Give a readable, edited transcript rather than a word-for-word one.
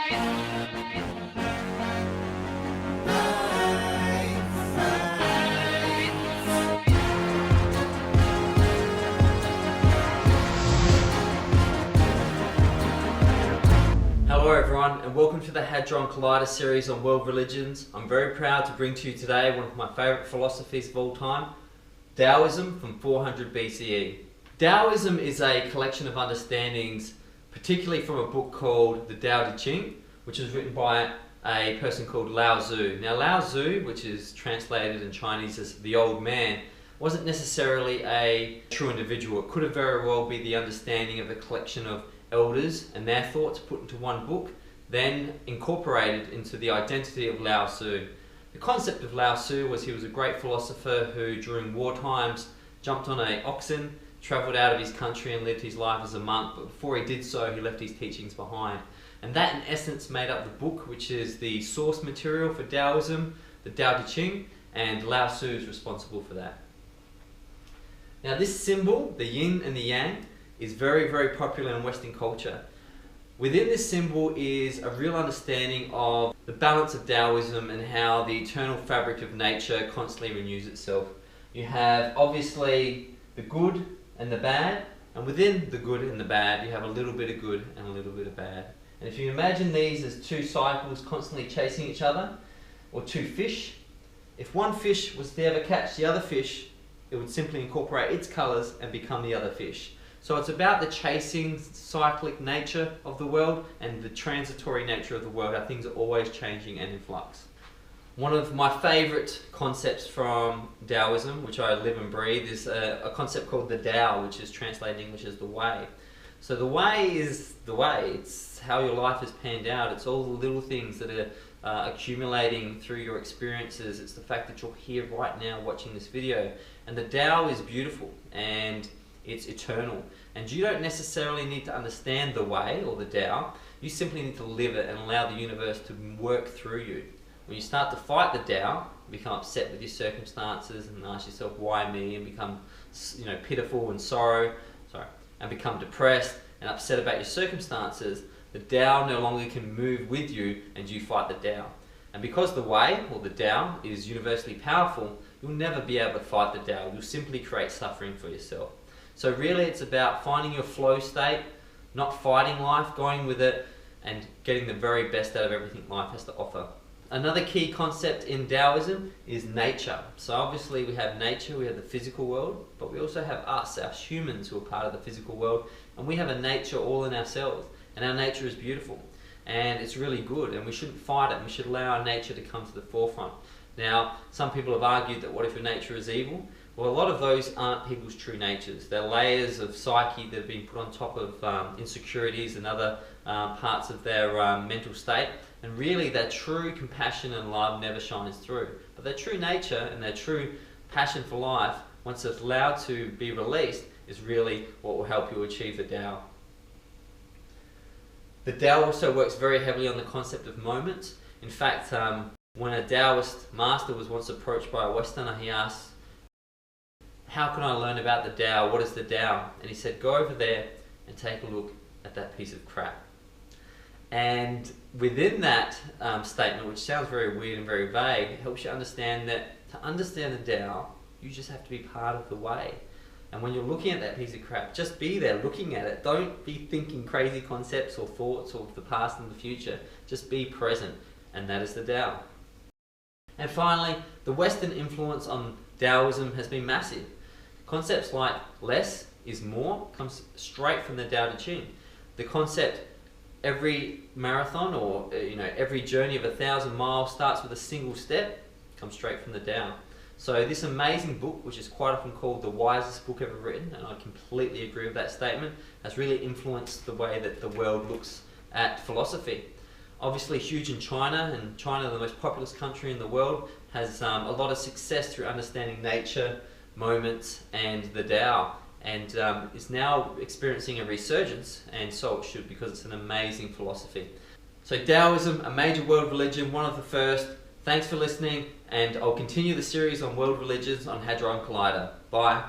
Hello everyone, and welcome to the Hadron Collider series on world religions. I'm very proud to bring to you today one of my favourite philosophies of all time, Taoism from 400 BCE. Taoism is a collection of understandings, particularly from a book called the Tao Te Ching, which was written by a person called Laozi. Now Laozi, which is translated in Chinese as the old man, wasn't necessarily a true individual. It could have very well been the understanding of a collection of elders and their thoughts put into one book, then incorporated into the identity of Lao Tzu. The concept of Lao Tzu was he was a great philosopher who during war times jumped on an oxen, travelled out of his country and lived his life as a monk, but before he did so he left his teachings behind. And that in essence made up the book, which is the source material for Taoism, the Tao Te Ching, and Lao Tzu is responsible for that. Now this symbol, the yin and the yang, is very, very popular in Western culture. Within this symbol is a real understanding of the balance of Taoism and how the eternal fabric of nature constantly renews itself. You have obviously the good and the bad, and within the good and the bad you have a little bit of good and a little bit of bad. And if you imagine these as two cycles constantly chasing each other, or two fish, if one fish was to ever catch the other fish, it would simply incorporate its colours and become the other fish. So it's about the chasing, cyclic nature of the world and the transitory nature of the world, how things are always changing and in flux. One of my favourite concepts from Taoism, which I live and breathe, is a concept called the Tao, which is translated in English as the way. So the way is the way, it's how your life is panned out, it's all the little things that are accumulating through your experiences, it's the fact that you're here right now watching this video. And the Tao is beautiful and it's eternal, and you don't necessarily need to understand the way or the Tao, you simply need to live it and allow the universe to work through you. When you start to fight the Tao, you become upset with your circumstances and ask yourself why me, and become pitiful and and become depressed and upset about your circumstances, the Tao no longer can move with you and you fight the Tao. And because the way or the Tao is universally powerful, you'll never be able to fight the Tao, you'll simply create suffering for yourself. So really it's about finding your flow state, not fighting life, going with it and getting the very best out of everything life has to offer. Another key concept in Taoism is nature. So obviously we have nature, we have the physical world, but we also have us, our humans, who are part of the physical world, and we have a nature all in ourselves, and our nature is beautiful and it's really good, and we shouldn't fight it, we should allow our nature to come to the forefront. Now some people have argued that what if your nature is evil? Well, a lot of those aren't people's true natures. They're layers of psyche that have been put on top of insecurities and other parts of their mental state. And really, their true compassion and love never shines through. But their true nature and their true passion for life, once it's allowed to be released, is really what will help you achieve the Tao. The Tao also works very heavily on the concept of moments. In fact, when a Taoist master was once approached by a Westerner, he asked, "How can I learn about the Tao? What is the Tao?" And he said, "Go over there and take a look at that piece of crap." And within that statement, which sounds very weird and very vague, it helps you understand that to understand the Tao, you just have to be part of the way. And when you're looking at that piece of crap, just be there looking at it. Don't be thinking crazy concepts or thoughts of the past and the future. Just be present, and that is the Tao. And finally, the Western influence on Taoism has been massive. Concepts like less is more comes straight from the Tao Te Ching. The concept every marathon or every journey of 1,000 miles starts with a single step comes straight from the Tao. So this amazing book, which is quite often called the wisest book ever written, and I completely agree with that statement, has really influenced the way that the world looks at philosophy. Obviously huge in China, and China, the most populous country in the world, has a lot of success through understanding nature, moments and the Tao, and is now experiencing a resurgence, and so it should, because it's an amazing philosophy. So Taoism, a major world religion, one of the first. Thanks for listening, and I'll continue the series on world religions on Hadron Collider. Bye.